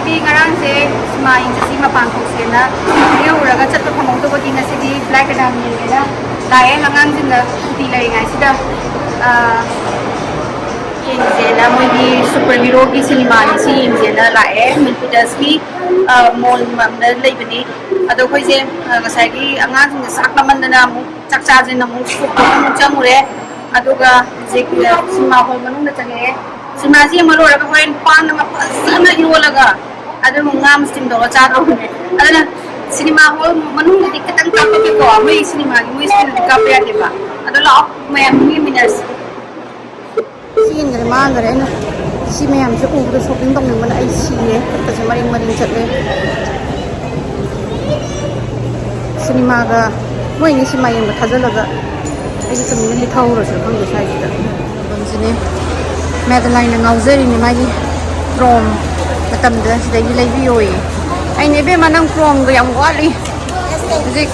ꯉꯁꯤꯗꯤ ꯉꯔꯥꯡꯁꯦ ꯁꯤꯃꯥ ꯌꯦꯡꯖꯁꯤ ꯃꯄꯥꯟ ꯊꯣꯛꯁꯦꯅ ꯌꯧꯔꯒ ꯆꯠꯄ ꯐꯪꯍꯧꯗꯕꯒꯤ ꯉꯁꯤꯗꯤ ꯕ꯭ꯂꯦꯛ ꯑꯦꯗꯥꯝ ꯌꯦꯡꯒꯦꯅ ꯂꯥꯛꯑꯦ ꯑꯉꯥꯡꯁꯤꯡꯅ ꯁꯨꯇꯤ ꯂꯩꯔꯤꯉꯩꯁꯤꯗ ꯌꯦꯡꯁꯦꯅ ꯃꯣꯏꯒꯤ ꯁꯨꯄꯔ ꯍꯤꯔꯣꯒꯤ ꯁꯤꯅꯦꯃꯥꯅꯤ ꯁꯤ ꯌꯦꯡꯁꯦꯅ ꯂꯥꯛꯑꯦ ꯃꯤꯜꯄꯤꯇꯁꯀꯤ ꯃꯣꯜ ꯑꯃꯗ ꯂꯩꯕꯅꯤ ꯑꯗꯣ ꯑꯩꯈꯣꯏꯁꯦ ꯉꯁꯥꯏꯒꯤ ꯑꯉꯥꯡꯁꯤꯡꯅ ꯆꯥꯛ ꯂꯥꯝꯃꯟꯗꯅ ꯑꯃꯨꯛ ꯆꯥꯛ ꯆꯥꯁꯦꯅ ꯑꯃꯨꯛ ꯑꯃꯨꯛ ꯆꯪꯉꯨꯔꯦ ꯑꯗꯨꯒ ꯍꯧꯖꯤꯛ ꯁꯤꯅꯦꯃꯥ ꯍꯣꯜ ꯃꯅꯨꯡꯗ ꯆꯪꯉꯛꯑꯦ ꯁꯤꯅꯦꯃꯥꯁꯤ ꯌꯦꯡꯕ ꯂꯣꯏꯔꯒ ꯍꯣꯔꯦꯟ ꯄꯥꯟ ꯑꯃ ꯐꯖꯅ ꯏꯔꯣꯜꯂꯒ ꯑꯗꯨꯝ ꯉꯥ ꯁ꯭ꯇꯤꯝ ꯇꯧꯔꯒ ꯆꯥꯗꯧꯕꯅꯦ ꯑꯗꯨꯅ ꯁꯤꯅꯦꯃꯥ ꯍꯣꯜ ꯃꯅꯨꯡꯗꯗꯤ ꯈꯤꯇꯪ ꯀꯥꯞꯄꯒꯦꯀꯣ ꯃꯣꯏ ꯁꯤꯅꯦꯃꯥꯒꯤ ꯃꯣꯏ ꯁ꯭ꯀ꯭ꯔꯤꯟꯗꯗꯤ ꯀꯥꯞꯄ ꯌꯥꯗꯦꯕ ꯑꯗꯣ ꯂꯥꯛꯑꯣ ꯃꯌꯥꯝ ꯌꯦꯡꯃꯤꯟꯅꯔꯁꯤ ꯆꯦꯟꯈꯔꯦ ꯃꯥꯡꯈꯔꯦ ꯑꯩꯅ ꯁꯤ ꯃꯌꯥꯝꯁꯦ ꯎꯕꯗ ꯁꯣꯞꯄꯤꯡ ꯇꯧꯅꯤꯡꯕꯅ ꯑꯩ ꯁꯤꯔꯦ ꯈꯨꯠꯀꯁꯦ ꯃꯔꯤꯡ ꯃꯔꯤꯡ ꯆꯠꯂꯦ ꯁꯤꯅꯦꯃꯥꯒ ꯃꯣꯏꯅꯤ ꯁꯤꯅꯦꯃꯥ ꯌꯦꯡꯕ ꯊꯥꯖꯤꯜꯂꯒ ꯑꯩꯁꯦ ꯇꯨꯃꯤꯟꯅ ꯂꯩꯊꯍꯧꯔꯁꯨ ꯈꯪꯗꯦ ꯁ꯭ꯋꯥꯏꯁꯤꯗ ꯃꯐꯝꯁꯤꯅꯦ ꯃꯦꯗꯂꯥꯏꯟꯅ ꯉꯥꯎꯖꯔꯤꯅꯦ ꯃꯥꯒꯤ ꯄ꯭ꯔꯣꯝ ꯃꯇꯝꯗ ꯁꯤꯗꯒꯤ ꯂꯩꯕꯤꯌꯣꯌꯦ ꯑꯩꯅ ꯏꯕꯦꯝꯃ ꯅꯪ ꯄ꯭ꯔꯣꯝꯒ ꯌꯥꯝ ꯋꯥꯠꯂꯤ ꯍꯧꯖꯤꯛ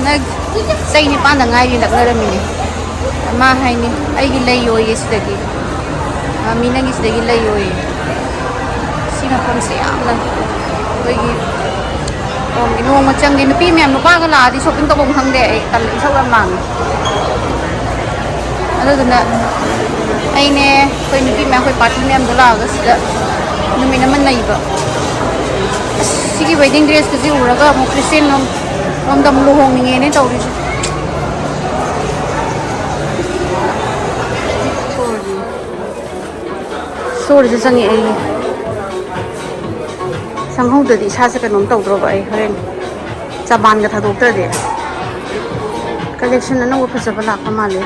ꯅꯪ ꯆꯩ ꯅꯤꯄꯥꯟꯗ ꯉꯥꯏꯔꯤ ꯅꯛꯅꯔꯝꯃꯤꯅꯦ ꯃꯥ ꯍꯥꯏꯅꯤ ꯑꯩꯒꯤ ꯂꯩꯌꯣꯌꯦ ꯁꯤꯗꯒꯤ ꯃꯤ ꯅꯪꯒꯤ ꯁꯤꯗꯒꯤ ꯂꯩꯌꯣꯌꯦ ꯁꯤ ꯃꯐꯝꯁꯦ ꯌꯥꯝꯅ ꯑꯩꯈꯣꯏꯒꯤ ꯄ꯭ꯔꯣꯝꯒꯤ ꯅꯣꯡꯃ ꯆꯪꯗꯦ ꯅꯨꯄꯤ ꯃꯌꯥꯝ ꯅꯨꯄꯥꯒ ꯂꯥꯛꯑꯗꯤ ꯁꯣꯞꯄꯤꯡ ꯇꯧꯐꯝ ꯈꯪꯗꯦ ꯑꯩ ꯇꯜꯂꯤ ꯏꯁꯧ ꯌꯥꯝ ꯂꯥꯡꯉꯦ ꯑꯗꯨꯗꯨꯅ ꯑꯩꯅꯦ ꯑꯩꯈꯣꯏ ꯅꯨꯄꯤ ꯃꯌꯥꯝ ꯑꯩꯈꯣꯏ ꯄꯥꯔꯇꯤ ꯃꯌꯥꯝꯗꯣ ꯂꯥꯛꯑꯒ ꯁꯤꯗ ꯅꯨꯃꯤꯠ ꯑꯃ ꯅꯩꯕ ꯑꯁ ꯁꯤꯒꯤ ꯋꯦꯗꯤꯡ ꯗ꯭ꯔꯦꯁꯀꯁꯦ ꯎꯔꯒ ꯑꯃꯨꯛ ꯈ꯭ꯔꯤꯁꯇꯦꯟ ꯂꯣꯝꯗ ꯑꯃꯨꯛ ꯂꯨꯍꯣꯡꯅꯤꯡꯉꯦꯅꯦ ꯇꯧꯔꯤꯁꯦ ꯁꯣꯔꯁꯦ ꯆꯪꯉꯛꯑꯦ ꯑꯩ ꯁꯪꯍꯧꯗ꯭ꯔꯗꯤ ꯏꯁꯥꯁꯦ ꯀꯩꯅꯣꯝ ꯇꯧꯗ꯭ꯔꯣꯕ ꯑꯩ ꯍꯣꯔꯦꯟ ꯆꯕꯥꯟꯒ ꯊꯥꯗꯣꯛꯇ꯭ꯔꯗꯤ ꯀꯂꯦꯛꯁꯟ ꯑꯅꯧꯕ ꯐꯖꯕ ꯂꯥꯛꯄ ꯃꯥꯜꯂꯦ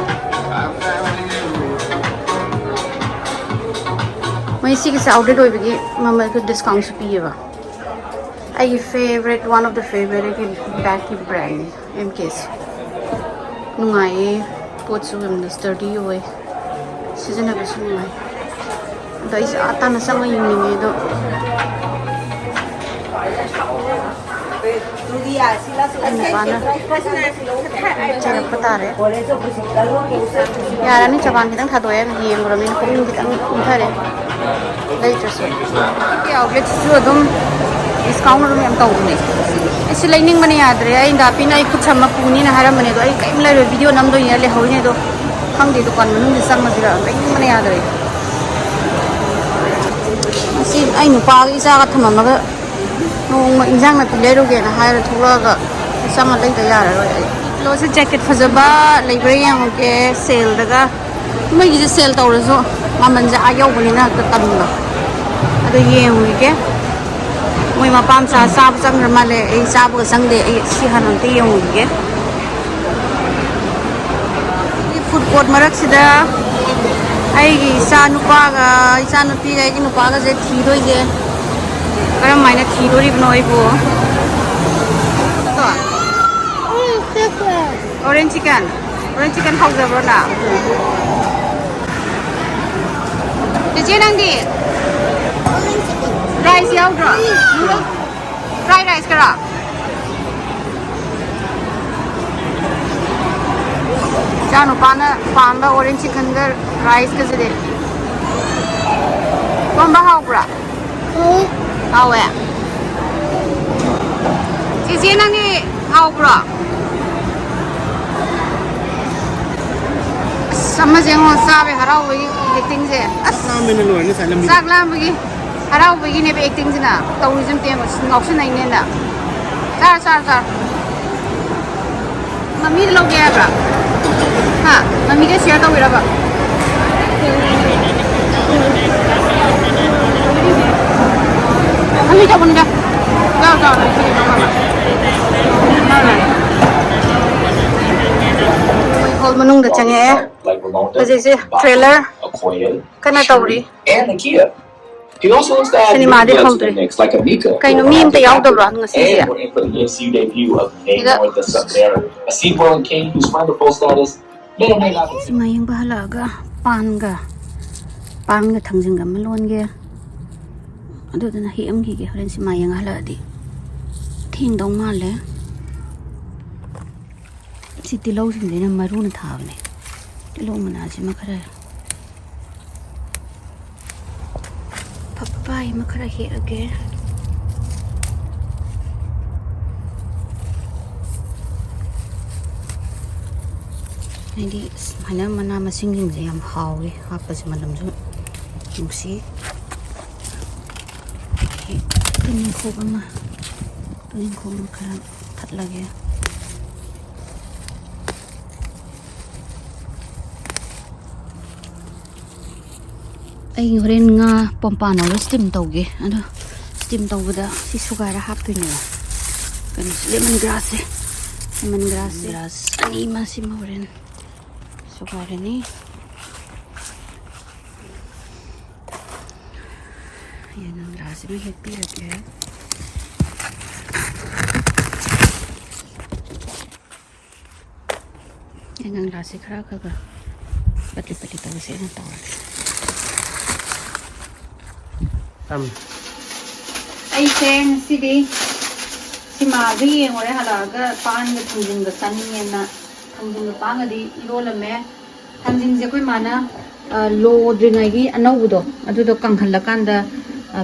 ꯃꯣꯏ ꯁꯤꯒꯤꯁꯦ ꯑꯥꯎꯠꯂꯦꯠ ꯑꯣꯏꯕꯒꯤ ꯃꯃꯜꯒ ꯗꯤꯁꯀꯥꯎꯟꯁꯨ ꯄꯤꯌꯦꯕ ꯑꯩꯒꯤ favourite one of the favourite ꯑꯩꯒꯤ ꯕꯦꯒꯀꯤ ꯕ꯭ꯔꯦꯟꯅꯤ ꯑꯦꯝ ꯀꯦꯁꯤ ꯅꯨꯡꯉꯥꯏꯌꯦ ꯄꯣꯠꯁꯨ ꯌꯥꯝꯅ ꯁ꯭ꯇꯔꯗꯤ ꯑꯣꯏ ꯁꯤꯖꯤꯟꯅꯕꯁꯨ ꯅꯨꯡꯉꯥꯏ ꯑꯗꯣ ꯑꯩꯁꯦ ꯑꯥ ꯇꯥꯟꯅ ꯆꯪꯉ ꯌꯦꯡꯅꯤꯡꯉꯦ ꯑꯗꯣ ꯅꯨꯄꯥꯅ ꯆꯩꯔꯛꯄ ꯇꯥꯔꯦ ꯌꯥꯔꯅꯤ ꯆꯕꯥꯟ ꯈꯤꯇꯪ ꯊꯥꯗꯣꯛꯑꯦ ꯌꯦꯡꯉꯨꯔꯕꯅꯤꯅ ꯄꯨꯛꯅꯤꯡ ꯈꯤꯇꯪ ꯏꯪꯊꯔꯦ ꯂꯩꯇ꯭ꯔꯁꯨ ꯁꯤ ꯑꯥꯎꯠꯂꯦꯠꯁꯤꯁꯨ ꯑꯗꯨꯝ ꯗꯤꯁꯀꯥꯎꯟ ꯑꯗꯨꯝ ꯌꯥꯝ ꯇꯧꯕꯅꯦ ꯑꯩꯁꯤ ꯂꯩꯅꯤꯡꯕꯅ ꯌꯥꯗ꯭ꯔꯦ ꯑꯩ ꯗꯥꯄꯤꯅ ꯑꯩ ꯈꯨꯠ ꯁꯝꯃ ꯄꯨꯅꯤꯅ ꯍꯥꯏꯔꯝꯕꯅꯦ ꯑꯗꯣ ꯑꯩ ꯀꯔꯤꯝ ꯂꯩꯔꯣꯏ ꯚꯤꯗꯤꯑꯣ ꯅꯝꯗꯣꯏꯅ ꯂꯩꯍꯧꯔꯤꯅꯦ ꯑꯗꯣ ꯈꯪꯗꯦ ꯗꯨꯀꯥꯟ ꯃꯅꯨꯡꯗ ꯆꯪꯉꯁꯤꯔ ꯂꯩꯅꯤꯡꯕꯅ ꯌꯥꯗ꯭ꯔꯦ ꯃꯁꯤ ꯑꯩ ꯅꯨꯄꯥꯒ ꯏꯆꯥꯒ ꯊꯝꯃꯝꯃꯒ ꯅꯣꯡꯃ ꯏꯟꯖꯥꯡ ꯅꯥꯄꯤ ꯂꯩꯔꯨꯒꯦꯅ ꯍꯥꯏꯔ ꯊꯣꯛꯂꯛꯑꯒ ꯆꯪꯉ ꯂꯩꯗ ꯌꯥꯔꯔꯣꯏ ꯑꯩ ꯀꯤꯂꯣꯁꯦ ꯖꯦꯀꯦꯠ ꯐꯖꯕ ꯂꯩꯕ꯭ꯔꯥ ꯌꯦꯡꯉꯨꯒꯦ ꯁꯦꯜꯗꯒ ꯃꯣꯏꯒꯤꯁꯦ ꯁꯦꯜ ꯇꯧꯔꯁꯨ ꯃꯃꯜꯁꯦ ꯑꯥ ꯌꯧꯕꯅꯤꯅ ꯍꯦꯛꯇ ꯇꯟꯕ ꯑꯗꯣ ꯌꯦꯡꯉꯨꯒꯤꯒꯦ ꯃꯣꯏ ꯃꯄꯥ ꯃꯆꯥ ꯆꯥꯕ ꯆꯪꯈ꯭ꯔ ꯃꯥꯜꯂꯦ ꯑꯩ ꯆꯥꯕꯒ ꯆꯪꯗꯦ ꯑꯩ ꯁꯤ ꯍꯥꯟꯅ ꯑꯝꯇ ꯌꯦꯡꯉꯨꯈꯤꯒꯦ ꯐꯨꯗ ꯀꯣꯔꯠ ꯃꯔꯛꯁꯤꯗ ꯑꯩꯒꯤ ꯏꯆꯥ ꯅꯨꯄꯤꯒ ꯑꯩꯒꯤ ꯅꯨꯄꯥꯒꯁꯦ ꯊꯤꯗꯣꯏꯁꯦ ꯀꯔꯝꯍꯥꯏꯅ ꯊꯤꯗꯣꯔꯤꯕꯅꯣ ꯑꯩꯕꯨ ꯑꯣꯔꯦꯟꯖ ꯆꯤꯀꯟ ꯍꯧꯖꯕ꯭ꯔꯣꯅ ꯆꯦꯆꯦ ꯅꯪꯗꯤ ꯔꯥꯏꯁ ꯌꯥꯎꯗ꯭ꯔꯣ ꯐ꯭ꯔꯥꯏ ꯔꯥꯏꯁ ꯈꯔ ꯏꯆꯥ ꯅꯨꯄꯥꯅ ꯄꯥꯝꯕ ꯑꯣꯔꯦꯟꯖ ꯆꯤꯀꯟꯒ ꯔꯥꯏꯁꯀꯁꯤꯗꯤ ꯀꯔꯝꯕ ꯍꯥꯎꯕ꯭ꯔꯥ ꯍꯥꯎꯋꯦ ꯆꯦꯆꯦ ꯅꯪꯗꯤ ꯍꯥꯎꯕ꯭ꯔꯣ ꯑꯁ ꯑꯃꯁꯦ ꯌꯦꯡꯉꯣ ꯆꯥꯕꯩ ꯍꯔꯥꯎꯕꯒꯤ ꯑꯦꯛꯇꯤꯡꯁꯦ ꯑꯁ ꯆꯥꯛ ꯂꯥꯝꯕꯒꯤ ꯍꯔꯥꯎꯕꯒꯤꯅꯦꯕ ꯑꯦꯛꯇꯤꯡꯁꯤꯅ ꯇꯧꯔꯤꯁꯤ ꯑꯝꯇ ꯌꯦꯡꯉꯣ ꯉꯥꯎꯁꯤꯟꯅꯩꯅꯦꯅ ꯆꯥꯔꯣ ꯃꯃꯤꯗ ꯂꯧꯒꯦ ꯍꯥꯏꯕ꯭ꯔꯥ ꯍꯥ ꯃꯃꯤꯒ ꯁꯤꯌꯔ ꯇꯧꯕꯤꯔꯕ ꯃꯃꯤ ꯇꯧꯕꯅꯤꯗ ꯆꯥꯎ ꯃꯣꯏ ꯍꯣꯜ ꯃꯅꯨꯡꯗ ꯆꯪꯉꯛꯑꯦ ꯍꯧꯖꯤꯛꯁꯦ ꯇ꯭ꯔꯦꯂꯔ ꯀꯟꯅ ꯇꯧꯔꯤ ꯁꯤꯅꯦꯃꯥꯗꯤ ꯍꯧꯗ꯭ꯔꯤ ꯀꯩꯅꯣ ꯃꯤ ꯑꯝꯇ ꯌꯥꯎꯗꯕ꯭ꯔꯣ ꯉꯁꯤꯁꯦ ꯁꯤꯃꯥ ꯌꯦꯡꯕ ꯍꯜꯂꯛꯑꯒ ꯄꯥꯟꯒ ꯊꯥꯡꯖꯤꯡꯒ ꯑꯃ ꯂꯣꯟꯒꯦ ꯑꯗꯨꯗꯨꯅ ꯍꯦꯛꯑꯝꯈꯤꯒꯦ ꯍꯣꯔꯦꯟ ꯁꯤꯃꯥ ꯌꯦꯡꯉ ꯍꯜꯂꯛꯑꯗꯤ ꯊꯦꯡꯗꯧ ꯃꯥꯜꯂꯦ ꯁꯤ ꯇꯤꯜꯍꯧꯁꯤꯡꯁꯤꯅ ꯃꯔꯨꯅ ꯊꯥꯕꯅꯦ ꯇꯤꯜꯍꯧ ꯃꯅꯥꯁꯤꯃ ꯈꯔ ꯄꯄꯥꯏ ꯑꯃ ꯈꯔ ꯍꯦꯛꯑꯒꯦ ꯍꯥꯏꯗꯤ ꯁꯨꯃꯥꯏꯅ ꯃꯅꯥ ꯃꯁꯤꯡꯁꯤꯡꯁꯦ ꯌꯥꯝ ꯍꯥꯎꯋꯤ ꯍꯥꯞꯄꯁꯦ ꯃꯅꯝꯁꯨ ꯅꯨꯡꯁꯤ ꯇꯨꯅꯤꯡꯈꯣꯛ ꯑꯃ ꯈꯔ ꯊꯠꯂꯒꯦ ꯑꯩ ꯍꯣꯔꯦꯟ ꯉꯥ ꯄꯣꯝꯄꯥꯟꯅꯧꯔ ꯁ꯭ꯇꯤꯝ ꯇꯧꯒꯦ ꯑꯗꯣ ꯁ꯭ꯇꯤꯝ ꯇꯧꯕꯗ ꯁꯤ ꯁꯨꯒꯥꯏꯔ ꯍꯥꯞꯇꯣꯏꯅꯦꯕ ꯀꯩꯅꯣꯁꯦ ꯂꯦꯃꯟ ꯒ꯭ꯔꯥꯁ ꯑꯅꯤ ꯑꯃ ꯁꯤꯃ ꯍꯣꯔꯦꯟ ꯁꯨꯒꯥꯏꯔꯅꯤ ꯌꯥꯏꯉꯪ ꯒ꯭ꯔꯥꯁꯁꯤꯃ ꯍꯦꯛꯄꯤꯔꯒꯦ ꯌꯥꯏꯉꯪ ꯒ꯭ꯔꯥꯁꯁꯦ ꯈꯔ ꯄꯠꯂꯤ ꯇꯧꯁꯦꯅ ꯇꯧꯔꯒꯦ ꯑꯩꯁꯦ ꯉꯁꯤꯗꯤ ꯁꯤꯃꯥꯗ ꯌꯦꯡꯉꯨꯔꯦ ꯍꯜꯂꯛꯑꯒ ꯄꯥꯟꯒ ꯊꯥꯡꯖꯤꯡꯒ ꯆꯥꯅꯤꯡꯉꯦꯅ ꯊꯥꯡꯖꯤꯡꯒ ꯄꯥꯟꯒꯗꯤ ꯏꯔꯣꯜꯂꯝꯃꯦ ꯊꯥꯡꯖꯤꯡꯁꯦ ꯑꯩꯈꯣꯏ ꯃꯥꯅ ꯂꯣꯗ꯭ꯔꯤꯉꯩꯒꯤ ꯑꯅꯧꯕꯗꯣ ꯑꯗꯨꯗꯣ ꯀꯪꯍꯜꯂꯀꯥꯟꯗ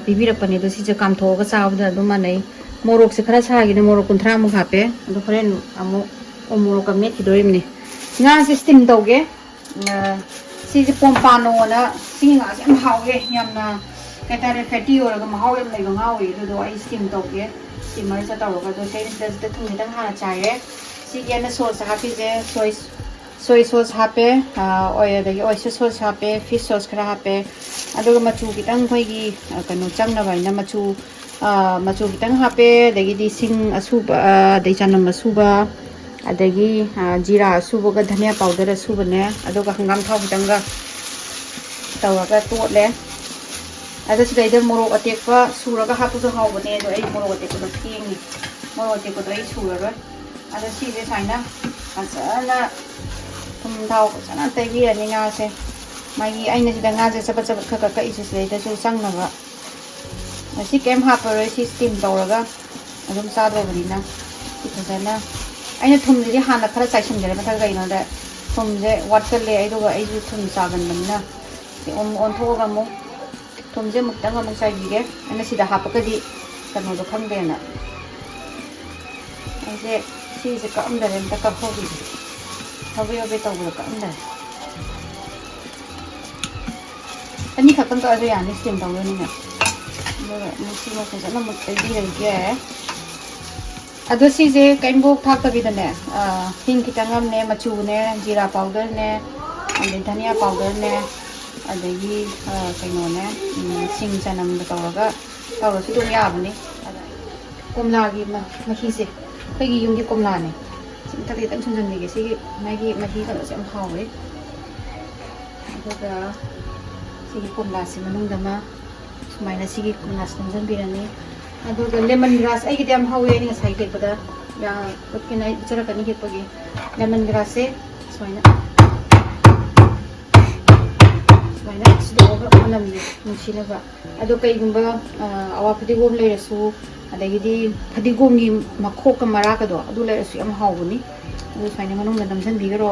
ꯄꯤꯕꯤꯔꯛꯄꯅꯦ ꯑꯗꯣ ꯁꯤꯁꯦ ꯀꯥꯝꯊꯣꯛꯑꯒ ꯆꯥꯕꯗ ꯑꯗꯨꯝ ꯃꯥꯟꯅꯩ ꯃꯣꯔꯣꯛꯁꯦ ꯈꯔ ꯁꯥꯒꯤꯅꯦ ꯃꯣꯔꯣꯛ 30ꯃꯨꯛ ꯍꯥꯞꯄꯦ ꯑꯗꯣ ꯍꯣꯔꯦꯟ ꯑꯃꯨꯛ ꯃꯣꯔꯣꯛꯀ ꯃꯦꯠꯈꯤꯗꯣꯔꯤꯕꯅꯤ ꯉꯥꯁꯦ ꯁ꯭ꯇꯤꯝ ꯇꯧꯒꯦ ꯁꯤꯁꯦ ꯄꯣꯝꯄꯥꯅꯣꯅ ꯁꯤꯒꯤ ꯉꯥꯁꯦ ꯌꯥꯝ ꯍꯥꯎꯋꯦ ꯌꯥꯝꯅ ꯀꯩꯇꯥꯔꯦ ꯐꯦꯇꯤ ꯑꯣꯏꯔꯒ ꯃꯍꯥꯎ ꯌꯥꯝ ꯂꯩꯕ ꯉꯥ ꯑꯣꯏꯌꯦ ꯑꯗꯨꯗꯣ ꯑꯩ ꯁ꯭ꯇꯤꯝ ꯇꯧꯒꯦ ꯁ꯭ꯇꯤꯃꯔꯁꯤꯗ ꯇꯧꯔꯒ ꯑꯗꯣ ꯁꯤꯗ ꯊꯨꯝ ꯈꯤꯇꯪ ꯍꯥꯟꯅ ꯆꯥꯏꯔꯦ ꯁꯤꯒꯤ ꯑꯩꯅ ꯁꯣꯁ ꯍꯥꯞꯄꯤꯁꯦ ꯁꯣꯏ ꯁꯣꯁ ꯍꯥꯞꯄꯦ ꯑꯗꯒꯤ ꯑꯣꯏꯁꯇꯔ ꯁꯣꯁ ꯍꯥꯞꯄꯦ ꯐꯤꯁ ꯁꯣꯁ ꯈꯔ ꯍꯥꯞꯄꯦ ꯑꯗꯨꯒ ꯃꯆꯨ ꯈꯤꯇꯪ ꯑꯩꯈꯣꯏꯒꯤ ꯀꯩꯅꯣ ꯆꯪꯅꯕ ꯍꯥꯏꯅ ꯃꯆꯨ ꯈꯤꯇꯪ ꯍꯥꯞꯄꯦ ꯑꯗꯒꯤꯗꯤ ꯁꯤꯡ ꯑꯁꯨꯕ ꯑꯗꯩ ꯆꯅꯝ ꯑꯁꯨꯕ ꯑꯗꯒꯤ ꯖꯤꯔꯥ ꯑꯁꯨꯕꯒ ꯙꯅꯤꯌꯥ ꯄꯥꯎꯗꯔ ꯑꯁꯨꯕꯅꯦ ꯑꯗꯨꯒ ꯍꯪꯒꯥꯝ ꯊꯥꯎ ꯈꯤꯇꯪꯒ ꯇꯧꯔꯒ ꯇꯣꯠꯂꯦ ꯑꯗꯣ ꯁꯤꯗꯩꯗ ꯃꯣꯔꯣꯛ ꯑꯇꯦꯛꯄ ꯁꯨꯔꯒ ꯍꯥꯞꯄꯁꯨ ꯍꯥꯎꯕꯅꯦ ꯑꯗꯣ ꯑꯩ ꯃꯣꯔꯣꯛ ꯑꯇꯦꯛꯄꯗꯣ ꯊꯦꯡꯉꯤ ꯃꯣꯔꯣꯛ ꯑꯇꯦꯛꯄꯗꯣ ꯑꯩ ꯁꯨꯔꯔꯣꯏ ꯑꯗꯣ ꯁꯤꯁꯦ ꯁꯨꯃꯥꯏꯅ ꯐꯖꯅ ꯊꯨꯝ ꯊꯥꯎ ꯐꯖꯅ ꯇꯩꯕꯤꯔꯅꯤ ꯉꯥꯁꯦ ꯃꯥꯒꯤ ꯑꯩꯅ ꯁꯤꯗ ꯉꯥꯁꯦ ꯆꯕꯠ ꯈꯔ ꯀꯛꯏꯁꯦ ꯁꯤꯗꯩꯗꯁꯨ ꯆꯪꯅꯕ ꯁꯤ ꯀꯩꯝ ꯍꯥꯞꯄꯔꯣꯏ ꯁꯤ ꯁ꯭ꯇꯤꯝ ꯇꯧꯔꯒ ꯑꯗꯨꯝ ꯆꯥꯗꯧꯕꯅꯤꯅ ꯐꯖꯅ ꯑꯩꯅ ꯊꯨꯝꯁꯤꯗꯤ ꯍꯥꯟꯅ ꯈꯔ ꯆꯥꯏꯁꯤꯟꯖꯔꯦ ꯃꯊꯛ ꯀꯩꯅꯣꯗ ꯊꯨꯝꯁꯦ ꯋꯥꯠꯀꯜꯂꯦ ꯑꯗꯨꯒ ꯑꯩꯁꯨ ꯊꯨꯝ ꯆꯥꯒꯟꯕꯅꯤꯅ ꯑꯣꯟꯊꯣꯛꯑꯒ ꯑꯃꯨꯛ ꯊꯨꯝꯁꯦ ꯑꯃꯨꯛꯇꯪ ꯑꯃꯨꯛ ꯆꯥꯏꯕꯤꯒꯦ ꯑꯩꯅ ꯁꯤꯗ ꯍꯥꯞꯄꯒꯗꯤ ꯀꯩꯅꯣꯗꯣ ꯈꯪꯗꯦꯅ ꯑꯩꯁꯦ ꯁꯤꯁꯦ ꯀꯛꯑꯝꯗꯔꯦ ꯑꯝꯇ ꯀꯛꯍꯧꯈꯤꯒꯦ ꯍꯣꯕꯦ ꯇꯧꯕꯗ ꯀꯛꯑꯝꯗꯔꯦ ꯑꯅꯤꯈꯛꯇꯪ ꯀꯛꯑꯁꯨ ꯌꯥꯅꯤ ꯁ꯭ꯇꯤꯝ ꯇꯧꯗꯣꯏꯅꯤꯅ ꯑꯗꯨꯒ ꯁꯤꯃ ꯐꯖꯅ ꯑꯃꯨꯛ ꯇꯩꯕꯤꯔꯒꯦ ꯑꯗꯣ ꯁꯤꯁꯦ ꯀꯩꯝꯐꯥꯎ ꯊꯥꯛꯇꯕꯤꯗꯅꯦ ꯍꯤꯡ ꯈꯤꯇꯪ ꯑꯃꯅꯦ ꯃꯆꯨꯅꯦ ꯖꯤꯔꯥ ꯄꯥꯎꯗꯔꯅꯦ ꯑꯗꯩ ꯙꯅꯤꯌꯥ ꯄꯥꯎꯗꯔꯅꯦ ꯑꯗꯒꯤ ꯀꯩꯅꯣꯅꯦ ꯁꯤꯡ ꯆꯅꯝꯒ ꯇꯧꯔꯒ ꯇꯧꯔꯁꯨ ꯑꯗꯨꯝ ꯌꯥꯕꯅꯤ ꯀꯣꯝꯂꯥꯒꯤ ꯃꯍꯤꯁꯦ ꯑꯩꯈꯣꯏꯒꯤ ꯌꯨꯝꯒꯤ ꯀꯣꯝꯂꯥꯅꯦ ꯁꯤ ꯃꯊꯛꯇ ꯈꯤꯇꯪ ꯁꯨꯝꯖꯟꯕꯤꯒꯦ ꯁꯤꯒꯤ ꯃꯥꯒꯤ ꯃꯍꯤ ꯀꯩꯅꯣꯁꯦ ꯌꯥꯝ ꯍꯥꯎꯋꯦ ꯑꯗꯨꯒ ꯁꯤꯒꯤ ꯀꯣꯝꯂꯥꯁꯤ ꯃꯅꯨꯡꯗ ꯁꯨꯃꯥꯏꯅ ꯁꯤꯒꯤ ꯀꯣꯝꯂꯥꯁꯤ ꯅꯝꯖꯟꯕꯤꯔꯅꯤ ꯑꯗꯨꯒ ꯂꯦꯃꯟ ꯒ꯭ꯔꯥꯁ ꯑꯩꯒꯤꯗꯤ ꯌꯥꯝ ꯍꯧꯋꯦ ꯑꯩꯅ ꯉꯁꯥꯏ ꯍꯦꯛꯄꯗ ꯎꯠꯀꯦꯅ ꯑꯩ ꯎꯠꯆꯔꯛꯀꯅꯤ ꯍꯦꯛꯄꯒꯤ ꯂꯦꯃꯟ ꯒ꯭ꯔꯥꯁꯁꯦ ꯁꯨꯃꯥꯏꯅ ꯁꯤꯗꯣꯛꯑꯒ ꯃꯅꯝꯁꯦ ꯅꯨꯡꯁꯤꯅꯕ ꯑꯗꯣ ꯀꯩꯒꯨꯝꯕ ꯑꯋꯥ ꯐꯗꯤꯒꯣꯝ ꯂꯩꯔꯁꯨ ꯑꯗꯒꯤꯗꯤ ꯐꯗꯤꯒꯣꯝꯒꯤ ꯃꯈꯣꯛꯀ ꯃꯔꯥꯀꯗꯣ ꯑꯗꯨ ꯂꯩꯔꯁꯨ ꯌꯥꯝ ꯍꯥꯎꯕꯅꯤ ꯑꯗꯨ ꯁꯨꯃꯥꯏꯅ ꯃꯅꯨꯡꯗ ꯅꯝꯁꯤꯟꯕꯤꯈ꯭ꯔꯣ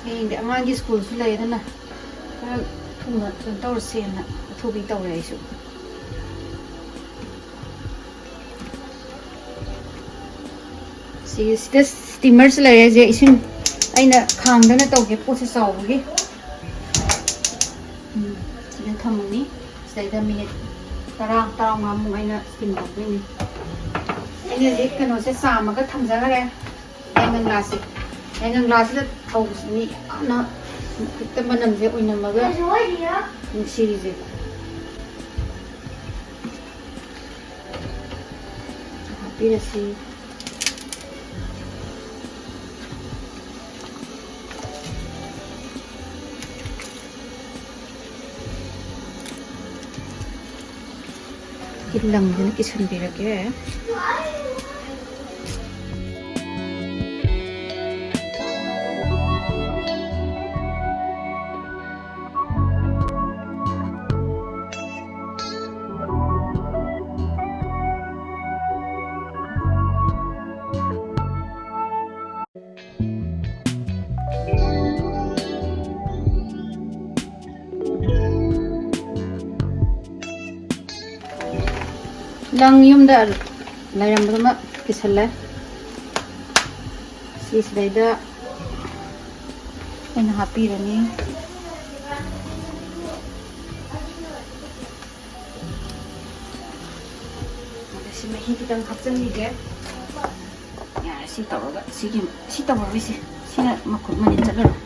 ꯍꯌꯦꯡꯗꯤ ꯑꯉꯥꯡꯒꯤ ꯁ꯭ꯀꯨꯜꯁꯨ ꯂꯩ ꯑꯗꯨꯅ ꯈꯔ ꯊꯨꯅ ꯀꯩꯅꯣ ꯇꯧꯔꯁꯦꯅ ꯑꯊꯨꯕꯤ ꯇꯧꯔꯦ ꯑꯩꯁꯨ ꯁꯤꯗ ꯁ꯭ꯇꯤꯃꯔꯁꯨ ꯂꯩꯔꯦꯁꯦ ꯏꯁꯤꯡ ꯑꯩꯅ ꯈꯥꯡꯗꯅ ꯇꯧꯒꯦ ꯄꯣꯠꯁꯦ ꯆꯥꯎꯕꯒꯤ ꯁꯤꯗ ꯊꯝꯃꯅꯤ ꯁꯤꯗꯩꯗ ꯃꯤꯅꯤꯠ 10-15ꯃꯨꯛ ꯑꯩꯅ ꯁ꯭ꯇꯤꯝ ꯇꯧꯗꯣꯏꯅꯤ ꯑꯩꯅ ꯍꯧꯖꯤꯛ ꯀꯩꯅꯣꯁꯦ ꯆꯥꯝꯃꯒ ꯊꯝꯖꯈꯔꯦ ꯌꯥꯏꯉꯪ ꯒ꯭ꯂꯥꯁꯁꯦ ꯌꯥꯏꯉꯪ ꯒ꯭ꯂꯥꯁꯁꯤꯗ ꯇꯧꯕꯁꯤꯅꯤ ꯌꯥꯝꯅ ꯍꯦꯛꯇ ꯃꯅꯝꯁꯦ ꯑꯣꯏꯅꯝꯃꯒ ꯅꯨꯡꯁꯤꯔꯤꯁꯦ ꯍꯥꯞꯄꯤꯔꯁꯤ ꯂꯪꯁꯤꯅ ꯀꯤꯁꯟꯕꯤꯔꯒꯦ ꯂꯪ ꯌꯨꯝꯗ ꯂꯩꯔꯝꯕꯗꯨꯃ ꯀꯤꯁꯜꯂꯦ ꯁꯤꯁꯤꯗꯩꯗ ꯑꯩꯅ ꯍꯥꯞꯄꯤꯔꯅꯤ ꯁꯤ ꯃꯍꯤ ꯈꯤꯇꯪ ꯍꯥꯞꯆꯤꯟꯕꯤꯒꯦ ꯌꯥꯔꯦ ꯁꯤ ꯇꯧꯔꯒ ꯁꯤ ꯇꯧꯔꯒꯁꯦ ꯁꯤꯅ ꯃꯈꯨꯠ ꯃꯅꯤꯟ ꯆꯠꯂꯔꯣꯏ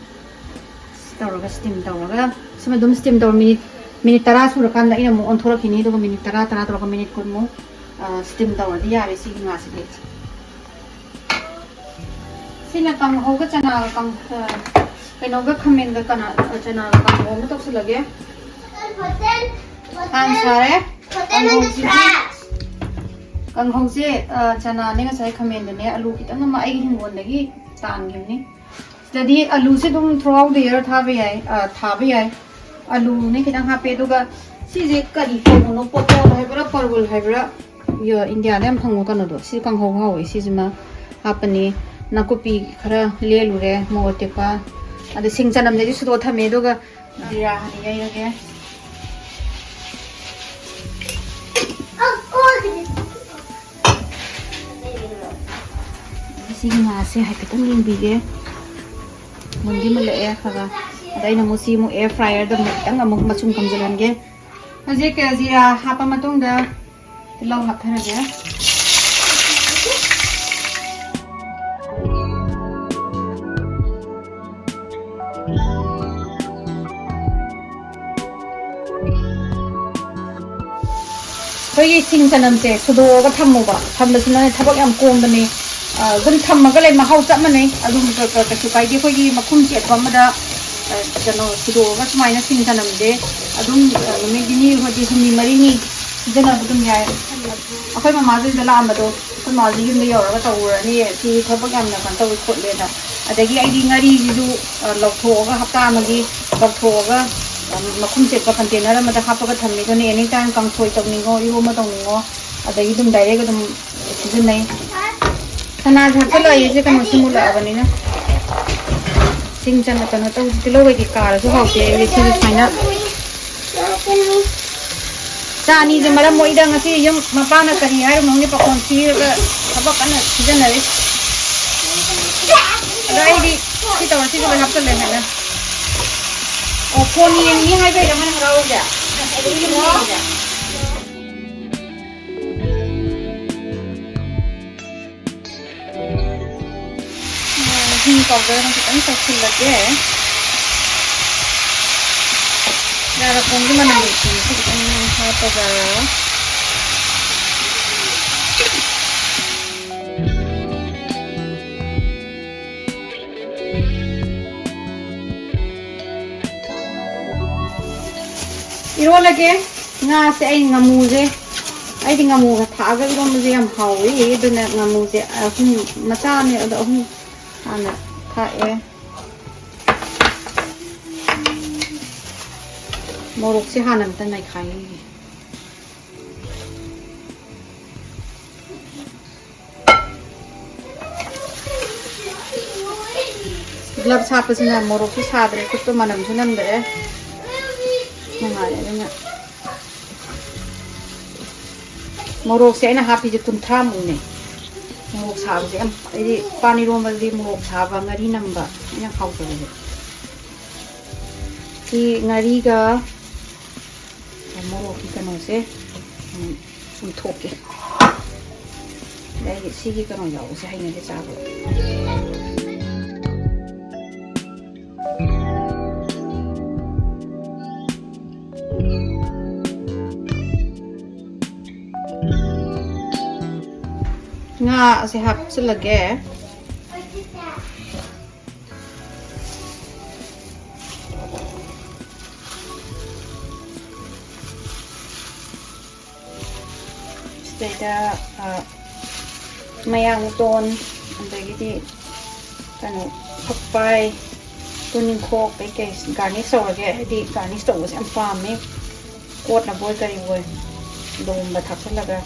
ꯁꯤ ꯇꯧꯔꯒ ꯁ꯭ꯇꯤꯝ ꯇꯧꯔꯒ ꯁꯤꯃ ꯑꯗꯨꯝ ꯁ꯭ꯇꯤꯝ ꯇꯧꯔ ꯃꯤꯅꯤꯠ 10 ꯁꯨꯔꯀꯥꯟꯗ ꯑꯩꯅ ꯑꯃꯨꯛ ꯑꯣꯟꯊꯣꯔꯛꯈꯤꯅꯤ ꯑꯗꯨꯒ ꯃꯤꯅꯤꯠ 10 ꯇꯧꯔꯒ ꯃꯤꯅꯤꯠ 10 ꯃꯨꯛ ꯁ꯭ꯇꯤꯝ ꯇꯧꯔꯗꯤ ꯌꯥꯔꯦ ꯁꯤꯒꯤ ꯉꯥꯁꯤꯗꯤ sila kang hoga chana kang kenoga khamenga kana chana kang hom to sulage ang sare kang hongse chana ne nga sai khamen ne alu kitang ma ai hingon dagi tan gimni stadi alu se dum throughout the year tha ba yai alu ne kitang ha pe duga si je kari ko no poto haibra parwal haibra yo india ne am phango kana do si kang ho ha oi si jima hapani nakupi khara lelure mo tepa ade singchanam ne su do thame doga dira hani gai ge sing ma se hai petang ling bi ge mundi mala e khaga adai na musi mu air fryer da mu tang amuk machum kamjalan ge haje ke zira hapa matong da tilaw hap thara ge 저희 싱찬함제 수도가 탐모바 탐다스나 타박 ям 꼼바니 금 탐마가 레 마하우 짭마네 아둠 그 가이디 거기 마쿰지 에밤마다 저노 수도가 스마이나 싱찬함제 아둠 메기니 호디 humni marini jana budum yae akhoi ma mazu dala amado kun mazu yum de yora ta urani si thabak yam na kan ta khot le da adagi aidi ngari ju lokthoga hapta amagi lokthoga makhum set ka container ma da happa ka thammi ko ne anytime kang thoi tok ningo yu ma tong ningo adagi dum direct dum season nai sana jhak la ye je kan simula bani na sing chan ta na to tilo ge ki kar so hau te ye si saina chani je mara moi da ngasi yum mapa na kari har mong ni pa kon si ga haba kan season nai dai di si ta si ga hap ta le na oh poni yang ni hai bai da man harau ja hin powder na kitang sa silage dara kung di man ni si kitang ha pa ga iro lage nga se ai ngamu je ai di ngamu ga tha ga iro muje yam hawi e do na ngamu je ahum macha ne ado ahum ana tha e morok se hanam tan nai khai gloves hapasina morok se sadre kutto manam sunam dare nungaya morok se aina hapi je kunthra mune morok sabu je am ai pani rom baldi morok saba ngari namba ina khau to je ki ngari ga morok ki kano se thoke dai sigi kano yaw se haina de chabu nga se hap silage steda mayang ton andagidi kanu pakpai tuning khok pe ke garnish sawage di garnish to was am pame kot na boy kari boy dom ba thapsalaga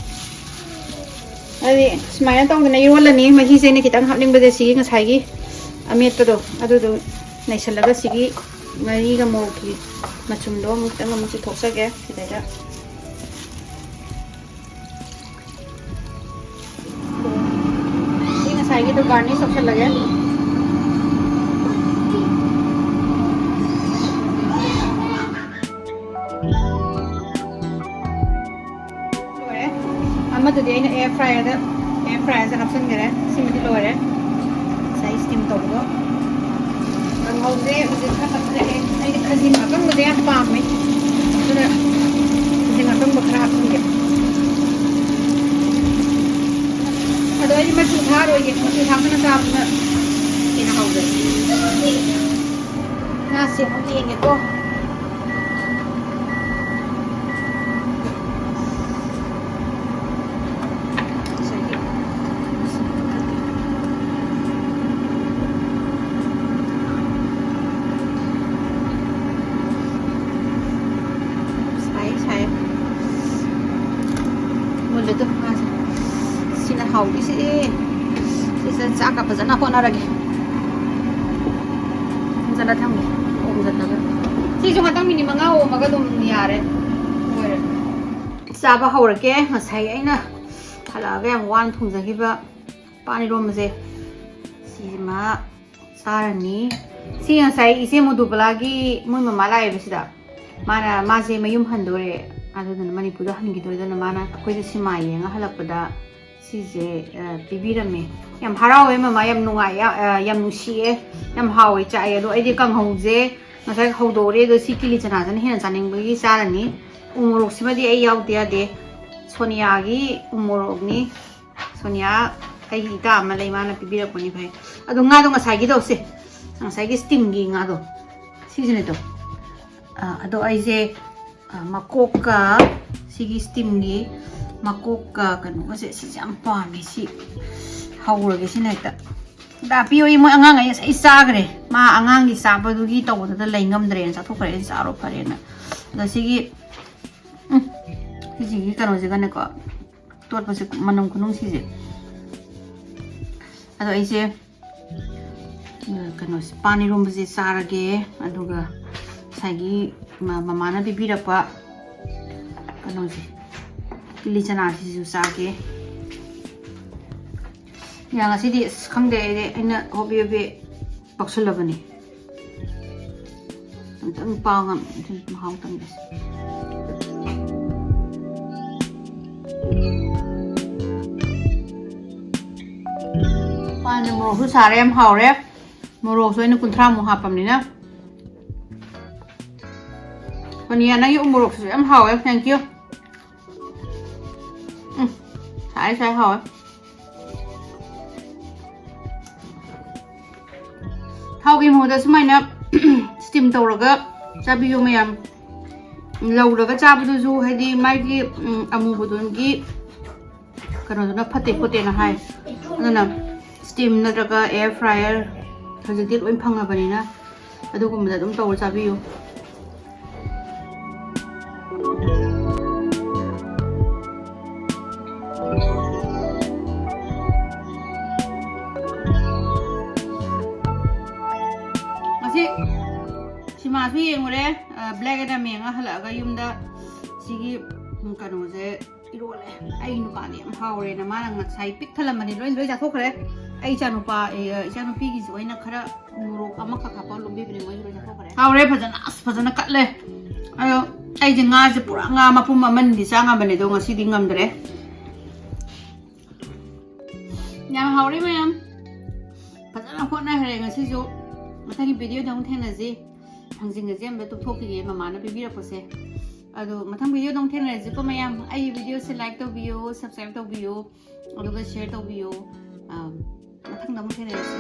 Adi, smile tong na irola ni mahi se ne kitang hapning ba si nga sai amet pa do adu do nai salaga sigi ngari ga mo ki machum do mo kitang mo si thoksa ge sidai da ꯉꯁꯥꯏꯒꯤꯗꯣ ꯒꯥꯔꯅꯤꯁ ꯇꯧꯁꯜꯂꯒꯦ ꯂꯣꯏꯔꯦ ꯑꯃꯗꯨꯗꯤ ꯑꯩꯅ air ꯐ꯭ꯔꯥꯏꯌꯔꯗ ꯍꯥꯞꯆꯤꯟꯈꯔꯦ ꯁꯤꯃꯗꯤ ꯂꯣꯏꯔꯦ ꯉꯁꯥꯏ steam ꯇꯧꯕꯗꯣ ꯀꯥꯡꯍꯧꯁꯦ ꯍꯧꯖꯤꯛ ꯈꯔ ꯀꯠꯊꯠꯂꯛꯑꯦ ꯑꯩꯗꯤ ꯈꯖꯤꯡ ꯑꯀꯪꯕꯁꯦ ꯌꯥꯝ ꯄꯥꯝꯃꯦ ꯑꯗꯨꯅ ꯈꯖꯤꯡ ꯑꯀꯪꯕ ꯈꯔ ꯍꯥꯞꯆꯤꯟꯒꯦ ꯑꯗꯣ ꯑꯩꯗꯤ ꯃꯆꯨ ꯊꯥꯔꯣꯏꯒꯦ ꯃꯆꯨ ꯊꯥꯛꯇꯅ ꯆꯥꯕꯗꯨꯅ ꯍꯦꯟꯅ ꯍꯥꯎꯖꯩ ꯉꯥꯁꯦ ꯑꯃꯨꯛ ꯌꯦꯡꯒꯦꯀꯣ ꯃꯨꯜꯂꯦꯗꯣ ꯉꯥꯁꯦ ꯁꯤꯅ ꯍꯥꯎꯗꯣꯏꯁꯦ ꯁꯤꯁꯤꯗ ꯆꯥꯛꯀ ꯐꯖꯅ ꯍꯣꯠꯅꯔꯒꯦ ꯐꯖꯅ ꯊꯝꯒꯦ ꯑꯣꯝꯖꯜꯂꯒ ꯁꯤꯁꯨ ꯉꯥꯛꯇꯪ ꯃꯤꯅꯤꯠ 5 ꯑꯣꯝꯃꯒ ꯑꯗꯨꯝ ꯌꯥꯔꯦ ꯂꯣꯏꯔꯦ ꯆꯥꯕ ꯍꯧꯔꯒꯦ ꯉꯁꯥꯏ ꯑꯩꯅ ꯍꯜꯂꯛꯑꯒ ꯌꯥꯝ ꯋꯥꯅ ꯊꯣꯡꯖꯈꯤꯕ ꯄꯥꯟ ꯏꯔꯣꯟꯕꯁꯦ ꯁꯤꯃ ꯆꯥꯔꯅꯤ ꯁꯤ ꯉꯁꯥꯏ ꯏꯆꯦ ꯃꯣꯗꯨꯕꯂꯥꯒꯤ ꯃꯣꯏ ꯃꯃꯥ ꯂꯥꯛꯑꯦꯕ ꯁꯤꯗ ꯃꯥꯁꯦ ꯃꯌꯨꯝ ꯍꯟꯗꯣꯔꯦ ꯑꯗꯨꯗꯨꯅ ꯃꯅꯤꯄꯨꯔꯗ ꯍꯟꯈꯤꯗꯣꯏꯗꯅ ꯃꯥꯅ ꯑꯩꯈꯣꯏꯗ ꯁꯤꯃꯥ ꯌꯦꯡꯉ ꯍꯜꯂꯛꯄꯗ ꯁꯤꯁꯦ ꯄꯤꯕꯤꯔꯝꯃꯦ ꯌꯥꯝ ꯍꯔꯥꯎꯋꯦ ꯃꯃꯥ ꯌꯥꯝ ꯅꯨꯡꯉꯥꯏ ꯌꯥꯝ ꯅꯨꯡꯁꯤꯌꯦ ꯌꯥꯝ ꯍꯥꯎꯋꯦ ꯆꯥꯏꯑꯦ ꯑꯗꯣ ꯑꯩꯗꯤ ꯀꯥꯡꯍꯧꯁꯦ ꯉꯁꯥꯏ ꯍꯧꯗꯣꯛꯎꯔꯦ ꯑꯗꯣ ꯁꯤ ꯀꯤꯂꯤ ꯆꯅꯥꯁꯤꯅ ꯍꯦꯟꯅ ꯆꯥꯅꯤꯡꯕꯒꯤ ꯆꯥꯔꯅꯤ ꯎ ꯃꯣꯔꯣꯛꯁꯤꯃꯗꯤ ꯑꯩ ꯌꯥꯎꯗ ꯌꯥꯗꯦ ꯁꯣꯅꯤꯌꯥꯒꯤ ꯎ ꯃꯣꯔꯣꯛꯅꯤ ꯁꯣꯅꯤꯌꯥ ꯑꯩꯒꯤ ꯏꯇꯥ ꯑꯃ ꯂꯩ ꯃꯥꯅ ꯄꯤꯕꯤꯔꯛꯄꯅꯤ ꯐꯩ ꯑꯗꯣ ꯉꯥꯗꯣ ꯉꯁꯥꯏꯒꯤꯗꯣꯁꯦ ꯉꯁꯥꯏꯒꯤ ꯁ꯭ꯇꯤꯝꯒꯤ ꯉꯥꯗꯣ ꯁꯤꯁꯤꯅꯦꯗꯣ ꯑꯗꯣ ꯑꯩꯁꯦ ꯃꯀꯣꯛꯀ ꯁꯤꯒꯤ ꯁ꯭ꯇꯤꯝꯒꯤ ꯃꯀꯣꯛꯀ ꯀꯩꯅꯣꯒꯁꯦ ꯁꯤꯁꯦ ꯌꯥꯝ ꯄꯥꯝꯃꯦ ꯁꯤ ꯍꯧꯔꯒꯦ ꯁꯤꯅ ꯍꯦꯛꯇ ꯄꯤꯌꯣ ꯃꯣꯏ ꯑꯉꯥꯡꯉꯩ ꯉꯁꯥꯏ ꯆꯥꯈ꯭ꯔꯦ ꯃꯥ ꯑꯉꯥꯡꯒꯤ ꯆꯥꯕꯗꯨꯒꯤ ꯇꯧꯕꯗꯨꯗ ꯂꯩ ꯉꯝꯗ꯭ꯔꯦꯅ ꯆꯥꯊꯣꯛꯈ꯭ꯔꯦ ꯑꯩ ꯆꯥꯔꯣ ꯐꯔꯦꯅ ꯑꯗ ꯁꯤꯒꯤ ꯁꯤꯒꯤ ꯀꯩꯅꯣꯁꯤꯒꯅꯦꯀꯣ ꯇꯣꯠꯄꯁꯦ ꯃꯅꯝ ꯈꯨꯅꯨꯡꯁꯤꯁꯦ ꯑꯗꯣ ꯑꯩꯁꯦ ꯀꯩꯅꯣꯁꯦ ꯄꯥꯟ ꯏꯔꯣꯝꯕꯁꯦ ꯆꯥꯔꯒꯦ ꯑꯗꯨꯒ ꯉꯁꯥꯏꯒꯤ ꯃꯃꯥꯅ ꯄꯤꯕꯤꯔꯛꯄ ꯀꯩꯅꯣꯁꯦ ꯀꯤꯂꯤ ꯆꯅꯥꯁꯤꯁꯨ ꯆꯥꯒꯦ ꯌꯥ ꯉꯁꯤꯗꯤ ꯑꯁ ꯈꯪꯗꯦ ꯑꯩꯅ ꯍꯣꯕꯦ ꯄꯥꯛꯁꯜꯂꯕꯅꯤ ꯑꯝꯇꯪ ꯄꯥꯎ ꯃꯍꯥꯎ ꯇꯪꯒꯦꯁꯦ ꯄꯥꯟꯁꯦ ꯃꯣꯔꯣꯛꯁꯨ ꯁꯥꯔꯦ ꯌꯥꯝ ꯍꯥꯎꯔꯦ ꯃꯣꯔꯣꯛꯁꯨ ꯑꯩꯅ 30ꯃꯨꯛ ꯍꯥꯞꯄꯕꯅꯤꯅ ꯁꯣꯅꯤꯌꯥ ꯅꯪꯒꯤ ꯎ ꯃꯣꯔꯣꯛꯁꯤꯁꯨ ꯌꯥꯝ ꯍꯥꯎꯋꯦ ꯊꯦꯡꯀ꯭ꯌꯨ ꯁꯥꯏ ꯍꯥꯎꯋꯦ ꯊꯥꯎꯒꯤ ꯃꯍꯨꯠꯇ ꯁꯨꯃꯥꯏꯅ ꯁ꯭ꯇꯤꯝ ꯇꯧꯔꯒ ꯆꯥꯕꯤꯌꯨ ꯃꯌꯥꯝ ꯂꯧꯔꯒ ꯆꯥꯕꯗꯨꯁꯨ ꯍꯥꯏꯗꯤ ꯃꯥꯒꯤ ꯑꯃꯨꯕꯗꯨꯒꯤ ꯀꯩꯅꯣꯗꯨꯅ ꯐꯠꯇꯦ ꯈꯣꯠꯇꯦꯅ ꯍꯥꯏ ꯑꯗꯨꯅ ꯁ꯭ꯇꯤꯝ ꯅꯠꯇ꯭ꯔꯒ ꯑꯦꯌꯔ ꯐ꯭ꯔꯥꯏꯌꯔ ꯍꯧꯖꯤꯛꯇꯤ ꯂꯣꯏ ꯐꯪꯉꯕꯅꯤꯅ ꯑꯗꯨꯒꯨꯝꯕꯗ ꯑꯗꯨꯝ ꯇꯧꯔ ꯆꯥꯕꯤꯌꯨ ꯁꯤꯃꯥꯁꯨ ꯌꯦꯡꯉꯨꯔꯦ ꯕ꯭ꯂꯦꯛ ꯑꯦꯟ ꯋꯥꯏꯠ ꯌꯦꯡꯉ ꯍꯜꯂꯛꯑꯒ ꯌꯨꯝꯗ ꯁꯤꯒꯤ ꯀꯩꯅꯣꯁꯦ ꯏꯔꯣꯜꯂꯦ ꯑꯩ ꯅꯨꯄꯥꯗꯤ ꯌꯥꯝ ꯍꯥꯎꯔꯦꯅ ꯃꯥꯅ ꯉꯁꯥꯏ ꯄꯤꯛ ꯊꯜꯂꯝꯕꯅꯤ ꯂꯣꯏ ꯆꯥꯊꯣꯛꯈ꯭ꯔꯦ ꯑꯩ ꯏꯆꯥꯅꯨꯄꯤꯒꯤꯁꯨ ꯑꯩꯅ ꯈꯔ ꯃꯣꯔꯣꯛ ꯑꯃꯈꯛ ꯍꯥꯞꯄ ꯂꯣꯝꯕꯤꯕꯅꯦ ꯃꯣꯏꯁꯨ ꯂꯣꯏ ꯆꯥꯊꯣꯛꯈ꯭ꯔꯦ ꯍꯥꯎꯔꯦ ꯐꯖꯅ ꯀꯠꯂꯦ ꯑꯗꯣ ꯑꯩꯁꯦ ꯉꯥꯁꯦ ꯄꯨꯔꯥ ꯉꯥ ꯃꯄꯨꯝ ꯑꯃꯅꯤꯗꯤ ꯆꯥ ꯉꯝꯕꯅꯦ ꯑꯗꯣ ꯉꯁꯤꯗꯤ ꯉꯝꯗ꯭ꯔꯦ ꯌꯥꯝ ꯍꯥꯎꯔꯦ ꯃꯌꯥꯝ ꯐꯖꯅ ꯍꯣꯠꯅꯈ꯭ꯔꯦ ꯉꯁꯤꯁꯨ ꯃꯊꯪꯒꯤ ꯚꯤꯗꯤꯑꯣꯗ ꯑꯃꯨꯛ ꯊꯦꯡꯅꯁꯤ ꯊꯥꯡꯖꯤꯡꯒꯁꯦ ꯑꯃꯇ ꯇꯨꯞꯊꯣꯛꯈꯤꯒꯦ ꯃꯃꯥꯅ ꯄꯤꯕꯤꯔꯛꯄꯁꯦ ꯑꯗꯣ ꯃꯊꯪ ꯚꯤꯗꯤꯑꯣꯗ ꯑꯃꯨꯛ ꯊꯦꯡꯅꯔꯁꯤꯀꯣ ꯃꯌꯥꯝ ꯑꯩꯒꯤ ꯚꯤꯗꯤꯑꯣꯁꯦ ꯂꯥꯏꯛ ꯇꯧꯕꯤꯌꯨ ꯁꯕꯁꯀ꯭ꯔꯥꯏꯕ ꯇꯧꯕꯤꯌꯨ ꯑꯗꯨꯒ ꯁꯦꯌꯔ ꯇꯧꯕꯤꯌꯨ ꯃꯊꯪꯗ ꯑꯃꯨꯛ ꯊꯦꯡꯅꯔꯁꯤ